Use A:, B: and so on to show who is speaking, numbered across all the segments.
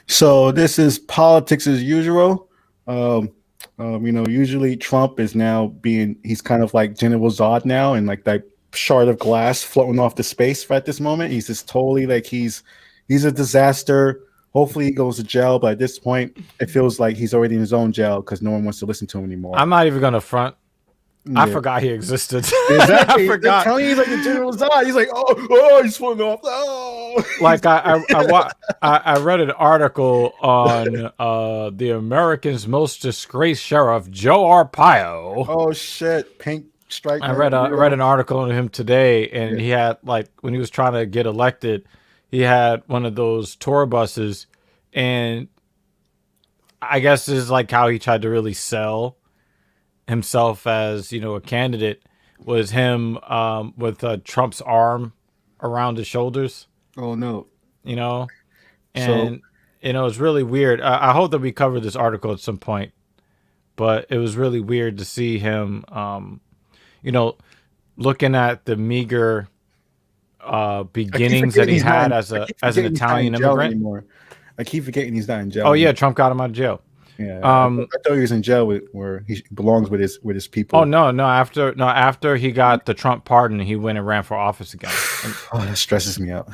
A: So this is politics as usual. Um, usually Trump is now he's kind of like General Zod now, and like that shard of glass floating off the space at this moment. He's just totally like he's a disaster. Hopefully he goes to jail, but at this point, it feels like he's already in his own jail because no one wants to listen to him anymore.
B: I'm not even gonna front. I
A: Yeah.
B: forgot he existed.
A: Exactly.
B: I forgot.
A: Telling you, he's like the General Zod. He's like, oh, he's floating off. Oh.
B: Like I read an article on the American's most disgraced sheriff, Joe Arpaio.
A: Oh shit, pink stripe.
B: I read an article on him today, and he had, like, when he was trying to get elected, he had one of those tour buses, and I guess this is like how he tried to really sell himself as, a candidate, was him with Trump's arm around his shoulders.
A: Oh no.
B: And it's really weird. I hope that we cover this article at some point, but it was really weird to see him, looking at the meager beginnings that he had as an Italian immigrant.
A: Anymore. I keep forgetting he's not in jail.
B: Oh yeah, Trump got him out of jail.
A: Yeah, I thought he was in jail where he belongs with his people.
B: Oh no! After he got the Trump pardon, he went and ran for office again.
A: That stresses me out.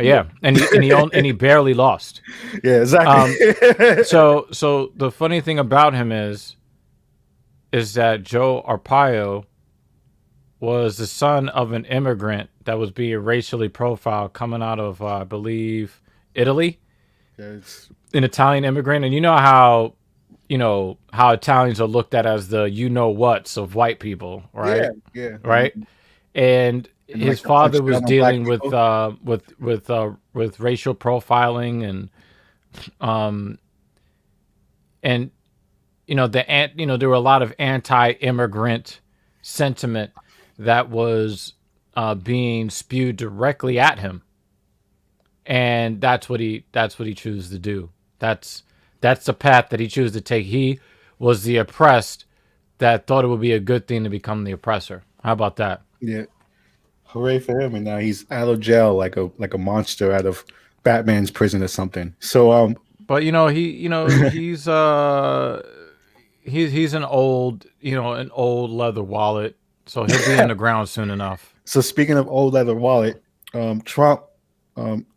B: Yeah, and he barely lost.
A: Yeah, exactly.
B: So the funny thing about him is that Joe Arpaio was the son of an immigrant that was being racially profiled coming out of, I believe, Italy.
A: Yeah,
B: an Italian immigrant, and you know how Italians are looked at as the whats of white people, right?
A: Yeah.
B: Right. And his father was dealing with racial profiling and there were a lot of anti-immigrant sentiment that was being spewed directly at him, and that's what he chose to do. That's the path that he chose to take. He was the oppressed that thought it would be a good thing to become the oppressor. How about that?
A: Yeah. Hooray for him. And now he's out of jail like a monster out of Batman's prison or something. So
B: but he's an old leather wallet, so he'll be in the ground soon enough.
A: So speaking of old leather wallet, Trump,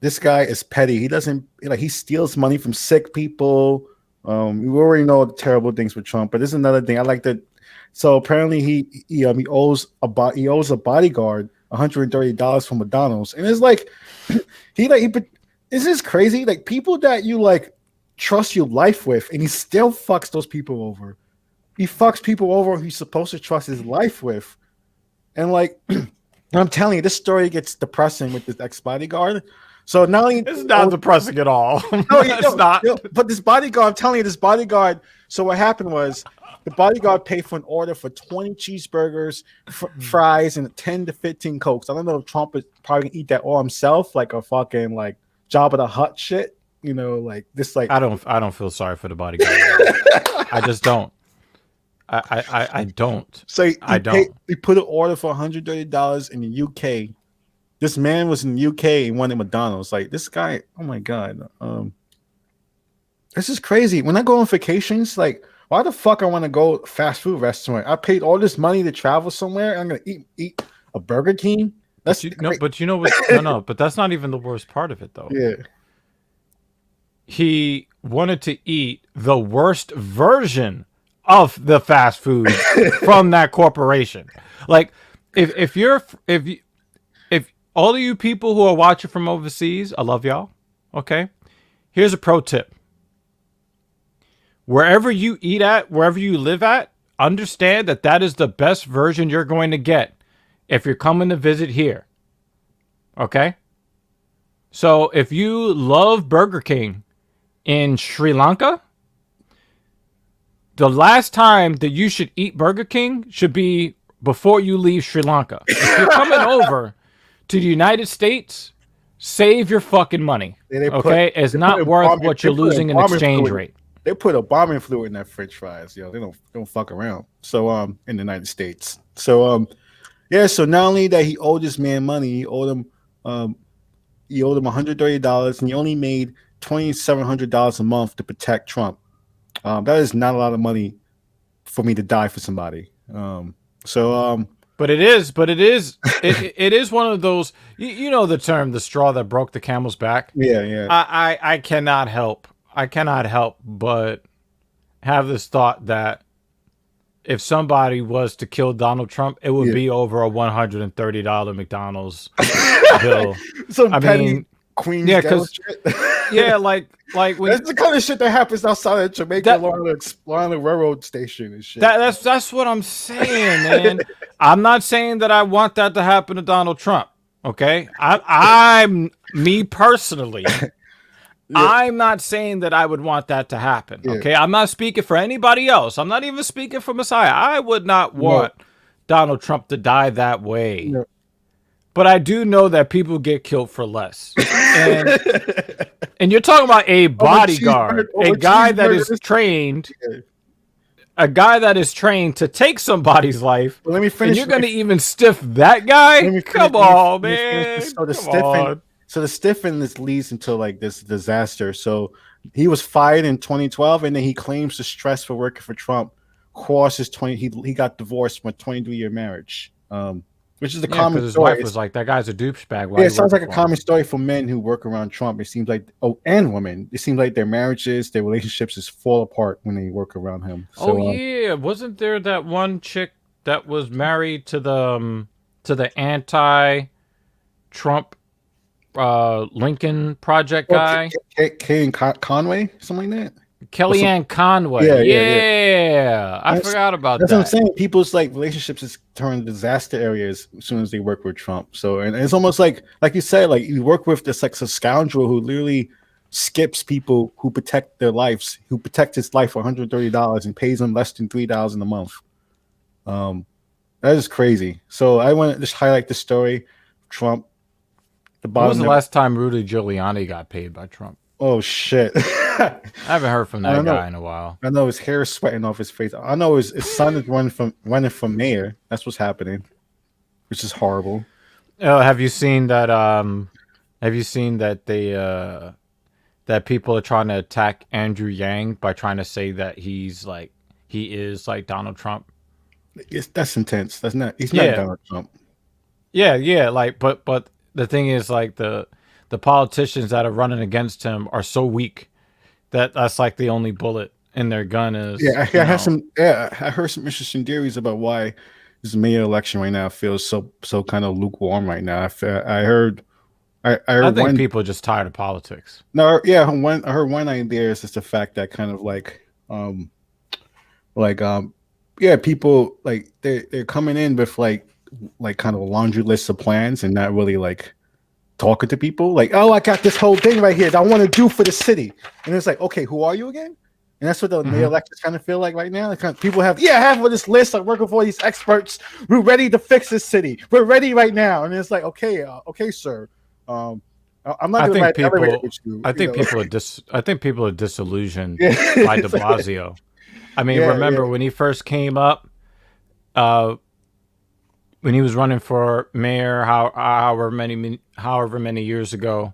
A: this guy is petty. He doesn't he steals money from sick people. We already know the terrible things with Trump, but this is another thing I like that. So apparently he owes a bodyguard $130 from McDonald's, and it's like this is crazy. Like people that you trust your life with, and he still fucks those people over. He fucks people over he's supposed to trust his life with, and I'm telling you, this story gets depressing with this ex-bodyguard. So not only
B: it's not depressing at all.
A: No, it's not. But this bodyguard, I'm telling you, this bodyguard. So what happened was the bodyguard paid for an order for 20 cheeseburgers, fries, and 10 to 15 Cokes. I don't know if Trump is probably gonna eat that all himself, like a fucking Jabba the Hutt shit. This.
B: I don't feel sorry for the bodyguard. I just don't. I don't.
A: So he put an order for $130 in the UK. This man was in the UK and wanted McDonald's. This guy, oh my god, this is crazy. When I go on vacations, why the fuck I want to go fast food restaurant? I paid all this money to travel somewhere. I'm gonna eat a Burger King. But
B: you know what? No, but that's not even the worst part of it, though.
A: Yeah,
B: he wanted to eat the worst version of the fast food from that corporation. If all of you people who are watching from overseas, I love y'all. Okay, here's a pro tip. Wherever you eat at, wherever you live at, understand that is the best version you're going to get if you're coming to visit here. Okay? So if you love Burger King in Sri Lanka, the last time that you should eat Burger King should be before you leave Sri Lanka. If you're coming over to the United States, save your fucking money. Okay? It's not worth what you're losing in exchange rate.
A: They put a bombing fluid in that French fries, yo. They don't fuck around. So in the United States. So so not only that he owed this man money, he owed him $130, and he only made $2,700 a month to protect Trump. That is not a lot of money for me to die for somebody.
B: But it is it is one of those, you know, the term, the straw that broke the camel's back.
A: Yeah.
B: I cannot help but have this thought that if somebody was to kill Donald Trump, it would be over a $130 McDonald's bill.
A: Some petty Queens shit.
B: Yeah, like when,
A: that's the kind of shit that happens outside of Jamaica along the railroad station and shit.
B: That's what I'm saying, man. I'm not saying that I want that to happen to Donald Trump. Okay, I'm me personally. I'm not saying that I would want that to happen. Okay, I'm not speaking for anybody else. I'm not even speaking for Messiah. I would not want Donald Trump to die that way. No. But I do know that people get killed for less. And you're talking about a bodyguard, a guy that is trained, a guy that is trained to take somebody's life.
A: Well, let me finish.
B: And you're going to even stiff that guy? Come on, man.
A: So the stiffing this leads into like this disaster. So he was fired in 2012, and then he claims the stress for working for Trump caused his he got divorced from a 23-year marriage. Which is the common story. His
B: wife was like, that guy's a douchebag.
A: Yeah, it sounds like a common story for men who work around Trump. It seems like, and women. It seems like their marriages, their relationships just fall apart when they work around him. So,
B: wasn't there that one chick that was married to the anti-Trump Lincoln Project guy?
A: Conway, something like that.
B: Kellyanne Conway. Yeah. I forgot about that.
A: That's what I'm saying. People's like relationships just turn disaster areas as soon as they work with Trump. So, and it's almost like you said, like you work with this like a scoundrel who literally skips people who protect their lives, who protect his life for $130 and pays them less than $3,000 a month. That is crazy. So I want to just highlight the story of Trump.
B: When was the last time Rudy Giuliani got paid by Trump?
A: Oh shit.
B: I haven't heard from that guy in a while.
A: I know his hair is sweating off his face. I know his son is running for mayor. That's what's happening, which is horrible.
B: Have you seen that? Have you seen that that people are trying to attack Andrew Yang by trying to say that he is like Donald Trump?
A: That's intense. That's not. He's not Donald Trump.
B: Yeah. Like, but the thing is, like the politicians that are running against him are so weak that's like the only bullet in their gun is.
A: I heard some interesting theories about why this mayor election right now feels so kind of lukewarm right now. I heard
B: think people are just tired of politics.
A: No, I heard one idea is just the fact that kind of people like they're coming in with like kind of a laundry list of plans and not really like talking to people. Like, oh, I got this whole thing right here that I want to do for the city, and it's like, okay, who are you again? And that's what the mayor elections kind of feel like right now. Kind of, people have this list. I'm working for all these experts. We're ready to fix this city. We're ready right now, and it's like, okay, sir. I'm not going to write elevator with you.
B: I think people are disillusioned by De Blasio. I mean, remember when he first came up, when he was running for mayor, however many years ago.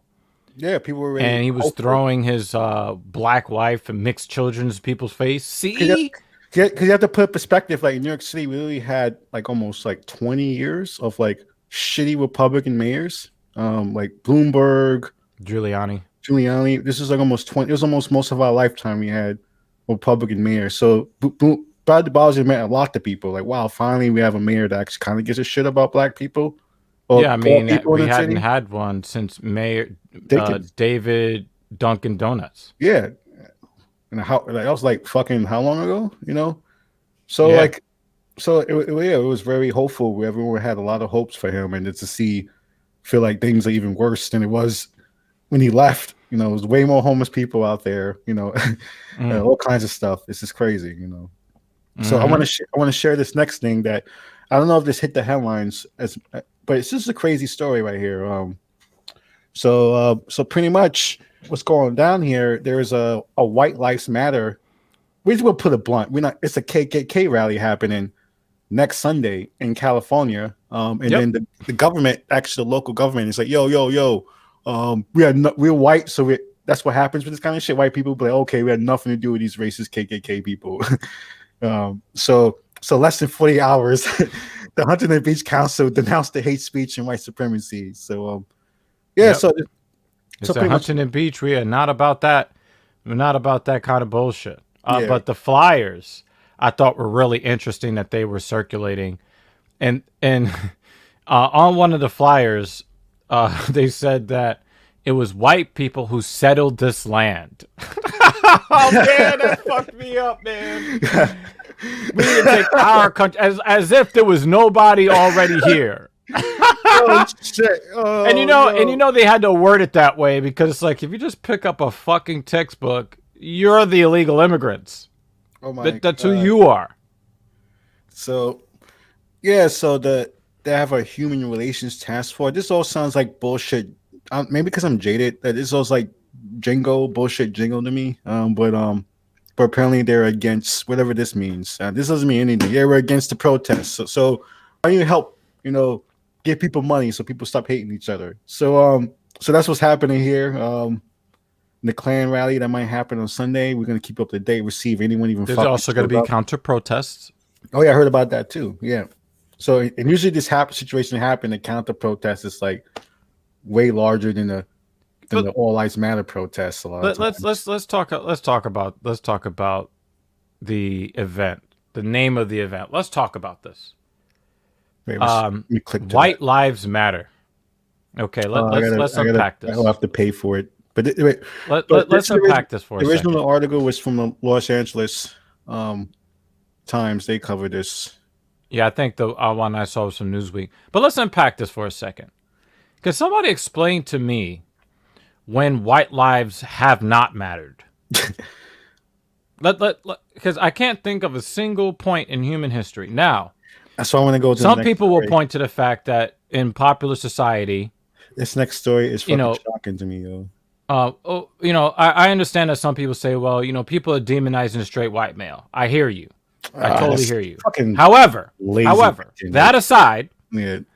A: Yeah, people were,
B: and he was throwing his black wife and mixed children in people's face. See,
A: because you have to put perspective. Like in New York City, we really had like almost like 20 years of like shitty Republican mayors, like Bloomberg,
B: Giuliani.
A: This is like almost 20. It was almost most of our lifetime we had Republican mayors. So Brad de Blasio meant a lot to people. Like, wow, finally we have a mayor that actually kind of gives a shit about black people.
B: Yeah, I mean, we hadn't had one since Mayor David Dunkin' Donuts.
A: Yeah, and that was like fucking how long ago? You know, so it was very hopeful. Everyone had a lot of hopes for him, and to feel like things are even worse than it was when he left. You know, there's way more homeless people out there. You know, all kinds of stuff. This is crazy. You know, so I want to share this next thing that I don't know if this hit the headlines but it's just a crazy story right here. So pretty much what's going down here, there's a White Lives Matter. We just will put it blunt. It's a KKK rally happening next Sunday in California. Then the government, actually the local government, is like, yo, we're white, so that's what happens with this kind of shit. White people be like, okay, we had nothing to do with these racist KKK people. So less than 40 hours, the Huntington Beach Council denounced the hate speech and white supremacy. So
B: Yep.
A: so
B: it's a Huntington Beach. We are not about that. We're not about that kind of bullshit. But the flyers I thought were really interesting that they were circulating, and on one of the flyers, they said that it was white people who settled this land. Oh man, that fucked me up, man. We need to take our country as if there was nobody already here.
A: Oh shit! Oh,
B: and you know they had to word it that way because it's like if you just pick up a fucking textbook, you're the illegal immigrants.
A: Oh my
B: that's who you are.
A: So they have a human relations task force. This all sounds like bullshit. Maybe because I'm jaded, that this was like bullshit jingle to me. But apparently they're against whatever this means. This doesn't mean anything. Yeah, we're against the protests. So why don't you help? Give people money so people stop hating each other. So that's what's happening here. The Klan rally that might happen on Sunday. We're gonna keep up to date. See if anyone even.
B: There's also going to be counter protests.
A: Oh yeah, I heard about that too. Yeah. So and usually this situation happen. The counter protest is like way larger than the All Lives Matter protests. A lot.
B: Let's talk about the event. The name of the event. Let's talk about this.
A: Wait, let me click
B: White Lives Matter. Okay, let's unpack this.
A: I'll have to pay for it. But
B: let's unpack this for a second.
A: The original article was from the Los Angeles Times. They covered this.
B: Yeah, I think the one I saw was from Newsweek. But let's unpack this for a second. Because somebody explained to me when white lives have not mattered. Because I can't think of a single point in human history. Now,
A: that's why I want to go to
B: some people will point to the fact that in popular society,
A: this next story is fucking shocking to me, yo.
B: I understand that some people say, well, people are demonizing the straight white male. I hear you. I totally hear you. However, that aside, when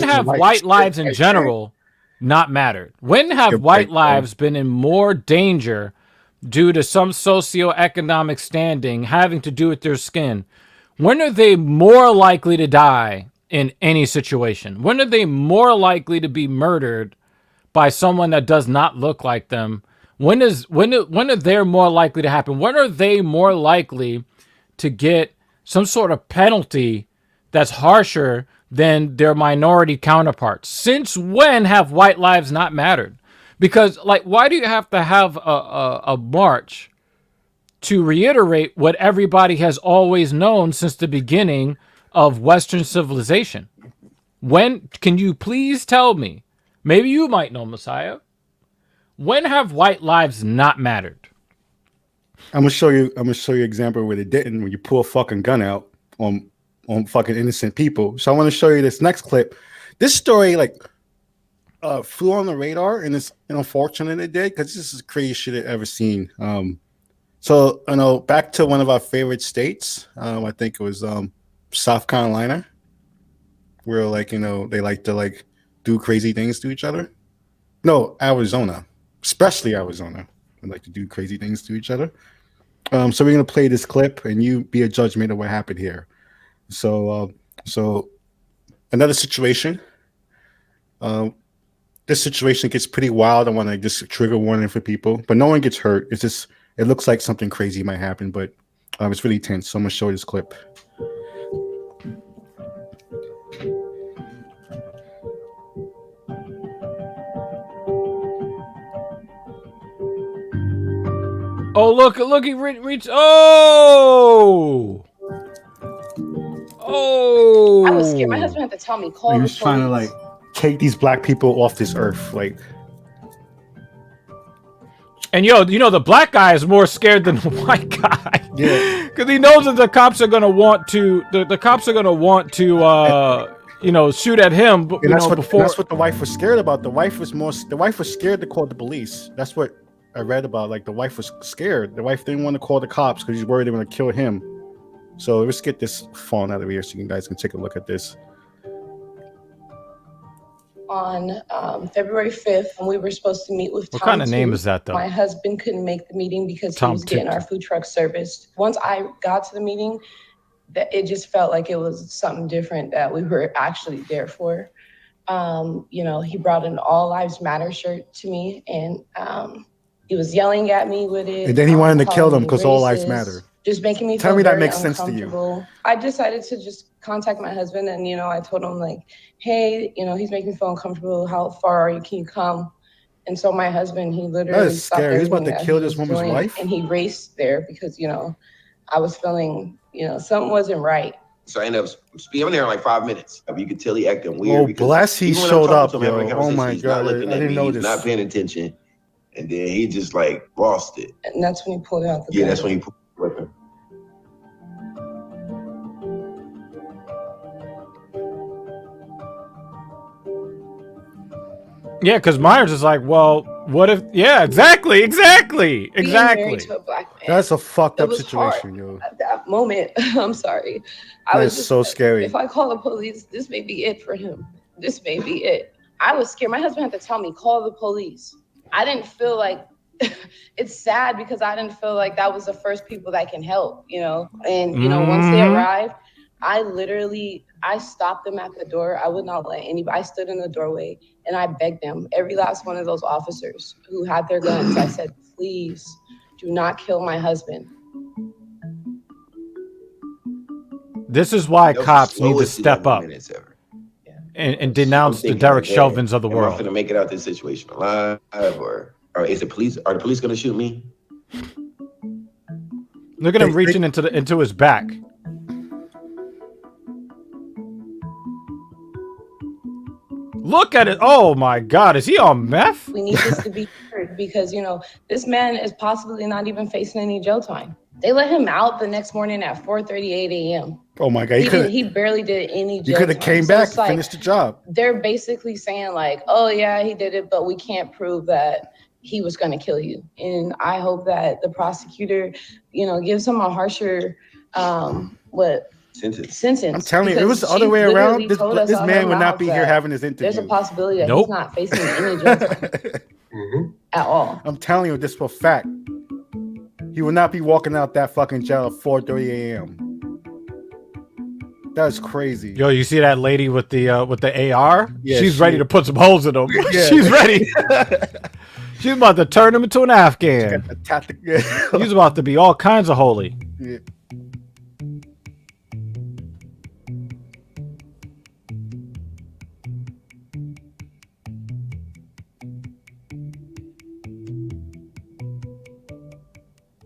B: have white lives in general not mattered? When have white lives been in more danger due to some socioeconomic standing having to do with their skin? When are they more likely to die in any situation? When are they more likely to be murdered by someone that does not look like them? When are they more likely to happen? When are they more likely to get some sort of penalty that's harsher than their minority counterparts? Since when have white lives not mattered? Because, why do you have to have a march to reiterate what everybody has always known since the beginning of Western civilization? When can you please tell me? Maybe you might know, Messiah. When have white lives not mattered?
A: I'm gonna show you an example where they didn't. When you pull a fucking gun out on fucking innocent people. So I want to show you this next clip. This story flew on the radar, and it's unfortunate it did because this is the craziest shit I've ever seen. So back to one of our favorite states. I think it was South Carolina, where they like to do crazy things to each other. No, Arizona, especially Arizona. They like to do crazy things to each other. So we're gonna play this clip, and you be a judgment of what happened here. So another situation. This situation gets pretty wild. I want to just trigger warning for people, but no one gets hurt. It's just it looks like something crazy might happen, but it's really tense. So I'm gonna show you this clip.
B: Oh, look, he reached. Oh!
C: I was scared. My husband had to tell me, call the police.
A: He was trying to take these black people off this earth.
B: And the black guy is more scared than the white guy.
A: Yeah.
B: Because he knows that the cops are gonna want to shoot at him.
A: That's what the wife was scared about. The wife was scared to call the police. That's what I read about. The wife was scared. The wife didn't want to call the cops because she's worried they were gonna kill him. So let's get this phone out of here so you guys can take a look at this.
C: on February 5th, and we were supposed to meet with
B: What
C: Tom
B: kind of name
C: 2.
B: is that, though?
C: My husband couldn't make the meeting because he
B: Tom
C: was getting
B: 2.
C: our food truck serviced. Once I got to the meeting, that it just felt like it was something different that we were actually there for. You know, he brought an All Lives Matter shirt to me, and he was yelling at me with it.
A: And then he wanted to kill them
C: calling me
A: because all lives
C: racist,
A: matter.
C: just making me
A: Tell
C: feel
A: me that
C: very
A: makes sense to you.
C: uncomfortable. I decided to just contact my husband, and, you know, I told him, like, hey, you know, he's making me feel uncomfortable. How far are you? Can you come? And so my husband, he literally
A: is
C: stopped
A: scary. He's about
C: everything
A: to
C: that
A: kill
C: he
A: this
C: was
A: woman's
C: doing,
A: wife?
C: and he raced there because, you know, I was feeling, you know, something wasn't right.
D: So I ended up speaking there in like 5 minutes. You could tell he acting weird.
A: Oh,
D: because
A: bless he
D: even when I'm
A: showed
D: talking
A: up,
D: to him, having a
A: yo. Oh
D: conversation,
A: my
D: he's not
A: God.
D: looking
A: I
D: at
A: didn't
D: me.
A: notice.
D: He's not paying attention. And then he just like lost it.
C: And that's when he pulled out the gun.
D: Yeah, that's when he pulled the weapon.
B: Yeah, because Myers is like, well, what if? Yeah, exactly.
C: Being married
B: Exactly.
C: to a black man.
A: That's a fucked
C: It
A: up
C: was
A: situation,
C: hard
A: yo.
C: at that moment. I'm sorry. I
A: That
C: was
A: is
C: just
A: so
C: like,
A: scary.
C: if I call the police, this may be it for him. This may be it. I was scared. My husband had to tell me, call the police. I didn't feel like it's sad because I didn't feel like that was the first people that can help, you know? And, you know, once they arrived, I stopped them at the door. I would not let anybody, I stood in the doorway and I begged them, every last one of those officers who had their guns. I said, please do not kill my husband.
B: This is why
D: That was the
B: cops need to
D: slowest
B: step
D: 11
B: up
D: minutes ever.
B: and denounce the
D: thinking,
B: Derek
D: like,
B: Chauvins of the
D: am I
B: world.
D: gonna make it out this situation alive, or is the police? Are the police gonna shoot me?
B: Look at him reaching into his back. Look at it. Oh my God, is he on meth?
C: We need this to be heard because, you know, this man is possibly not even facing any jail time. They let him out the next morning at 4:38 a.m.
A: Oh my God.
C: He barely did any jail
A: He could have
C: time.
A: came
C: So
A: back
C: it's
A: and
C: like,
A: finished the job.
C: they're basically saying like, oh yeah, he did it, but we can't prove that he was going to kill you. And I hope that the prosecutor, you know, gives him a harsher, sentence.
A: I'm telling you, it was the
C: Because
A: other
C: she
A: way around.
C: literally told us
A: This
C: out
A: man
C: her
A: would not
C: mouth
A: be here
C: that
A: having his interview.
C: there's a possibility that
B: Nope.
C: he's not facing any jail time at all.
A: I'm telling you this for a fact. He would not be walking out that fucking jail at 4:30 a.m. That's crazy.
B: Yo, you see that lady with the AR?
A: Yeah,
B: She's ready to put some holes in him.
A: Yeah.
B: She's ready. She's about to turn him into an Afghan.
A: A tactic. Yeah.
B: He's about to be all kinds of holy.
A: Yeah.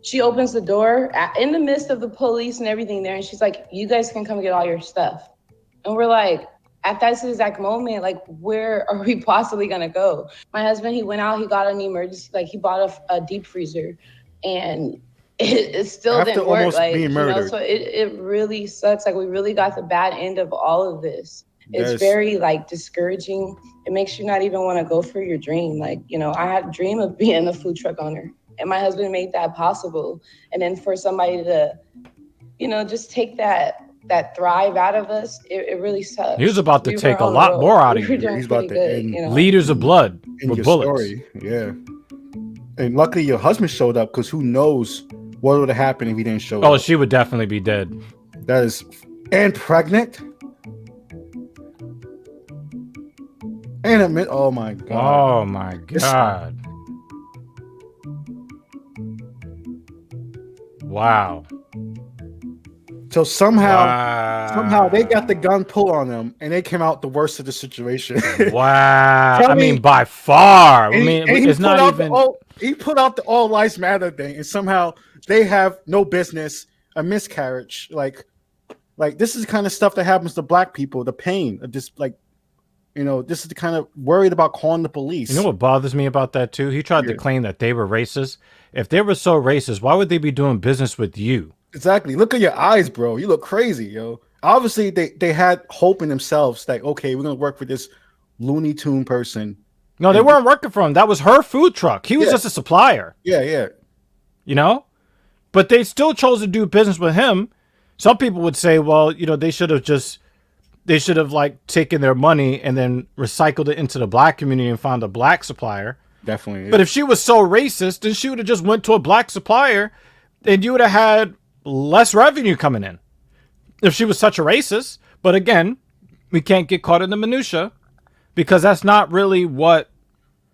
C: She opens the door in the midst of the police and everything there, and she's like, you guys can come get all your stuff. And we're like, at that exact moment, like, where are we possibly gonna go? My husband, he went out, he got an emergency, like he bought a deep freezer, and it still
A: After
C: didn't work.
A: almost
C: Like,
A: being
C: you know,
A: murdered.
C: so it really sucks. Like, we really got the bad end of all of this. It's
A: Yes.
C: very like discouraging. It makes you not even want to go for your dream. Like, you know, I had a dream of being a food truck owner, and my husband made that possible. And then for somebody to, you know, just take that thrive out of us, it really sucks.
B: He was about to
C: We
B: take
C: were
B: a
C: on the
B: lot
C: road.
B: more out
C: We
B: of
C: were
B: you.
C: doing
A: He's about
C: pretty
A: to
C: good,
A: end
C: you know?
B: Liters of blood
A: In
B: with
A: your
B: bullets.
A: story. Yeah. And luckily your husband showed up, because who knows what would have happened if he didn't show
B: Oh,
A: up.
B: she would definitely be dead.
A: That is, and pregnant. And admit, oh my God.
B: Oh my God. Wow.
A: So somehow
B: Wow.
A: they got the gun pulled on them, and they came out the worst of the situation.
B: Wow.
A: Tell
B: I mean,
A: me-
B: by far. I
A: And
B: mean,
A: he
B: it's
A: put
B: not
A: out
B: even.
A: he put out the all lives matter thing, and somehow they have no business, a miscarriage. Like this is the kind of stuff that happens to black people. The pain of this, like, you know, this is the kind of worried about calling the police.
B: You know what bothers me about that too? He tried to claim that they were racist. If they were so racist, why would they be doing business with you?
A: Exactly. Look at your eyes, bro. You look crazy, yo. Obviously, they had hope in themselves, like, okay, we're gonna work for this Looney Tune person.
B: No, they weren't working for him. That was her food truck. He was
A: Yeah.
B: just a supplier.
A: Yeah.
B: You know? But they still chose to do business with him. Some people would say, well, you know, they should have just they should have like taken their money and then recycled it into the black community and found a black supplier.
A: Definitely.
B: But if she was so racist, then she would have just went to a black supplier and you would have had less revenue coming in. If she was such a racist. But again, we can't get caught in the minutia because that's not really what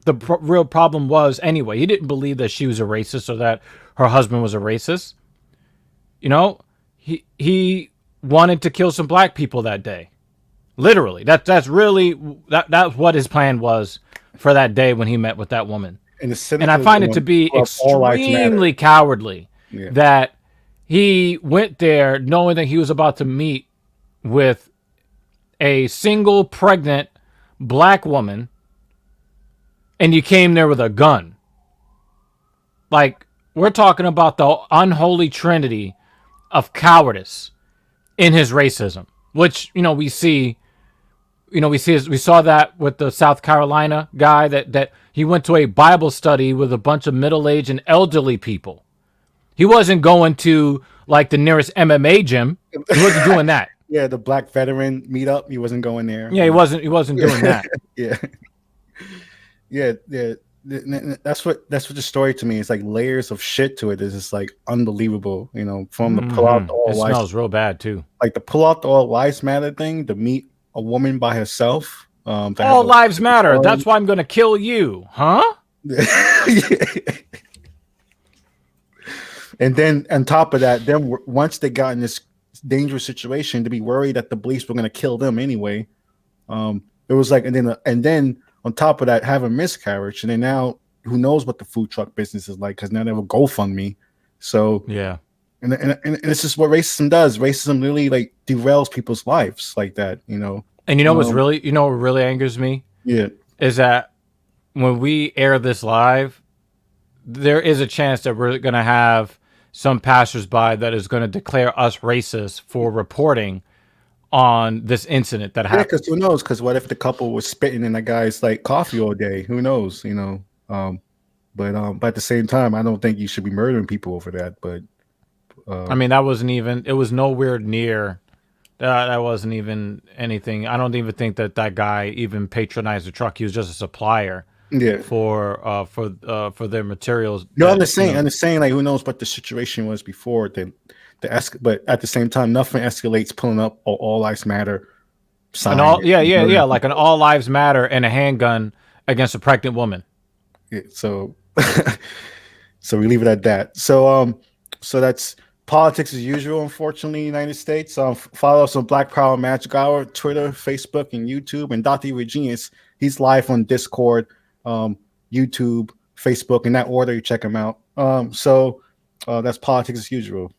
B: the real problem was anyway. He didn't believe that she was a racist or that her husband was a racist. You know, he wanted to kill some black people that day. Literally. That's what his plan was for that day when he met with that woman. And I find it to be extremely cowardly that he went there knowing that he was about to meet with a single pregnant black woman, and you came there with a gun. Like, we're talking about the unholy trinity of cowardice in his racism, which, we see. We saw that with the South Carolina guy that he went to a Bible study with a bunch of middle-aged and elderly people. He wasn't going to like the nearest MMA gym. He wasn't doing that.
A: Yeah, the black veteran meetup. He wasn't going there.
B: Yeah, he wasn't doing that.
A: yeah. That's what the story to me is like. Layers of shit to it. It's just like unbelievable. From the pull out the all
B: it
A: lives.
B: Smells real bad too.
A: Like the pull out the all lives matter thing. To meet a woman by herself.
B: All lives matter. That's why I'm going to kill you, huh?
A: And then on top of that, then once they got in this dangerous situation, to be worried that the police were going to kill them anyway. It was like, and then on top of that, have a miscarriage, and then now who knows what the food truck business is like because now they have a GoFundMe. So
B: yeah,
A: and this is what racism does. Racism really like derails people's lives like that,
B: And what really angers me?
A: Yeah,
B: is that when we air this live, there is a chance that we're going to have some passersby that is going to declare us racist for reporting on this incident that happened.
A: Yeah, because who knows? Because what if the couple was spitting in that guy's like coffee all day? Who knows? But at the same time, I don't think you should be murdering people over that. But
B: that wasn't even. It was nowhere near. That wasn't even anything. I don't even think that guy even patronized the truck. He was just a supplier.
A: Yeah.
B: For their materials.
A: No, I'm just saying, like, who knows what the situation was before but at the same time, nothing escalates pulling up all lives matter sign.
B: Like an all lives matter and a handgun against a pregnant woman.
A: Yeah, so we leave it at that. So that's politics as usual, unfortunately, in the United States. Follow us on Black Power Magic Hour, Twitter, Facebook, and YouTube. And Dr. Regenius, he's live on Discord, YouTube, Facebook, in that order. You check him out. So that's politics as usual.